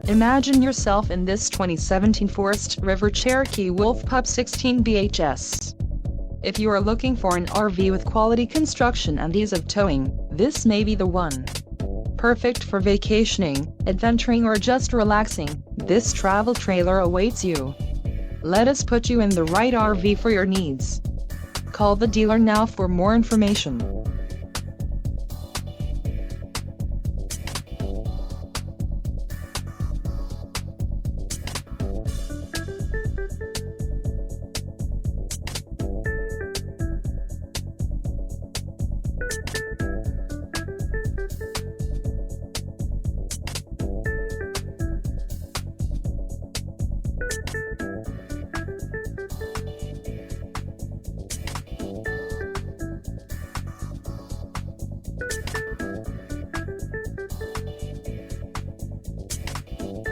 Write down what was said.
Imagine yourself in this 2017 Forest River Cherokee Wolf Pup 16BHS. If you are looking for an RV with quality construction and ease of towing, this may be the one. Perfect for vacationing, adventuring or just relaxing, this travel trailer awaits you. Let us put you in the right RV for your needs. Call the dealer now for more information.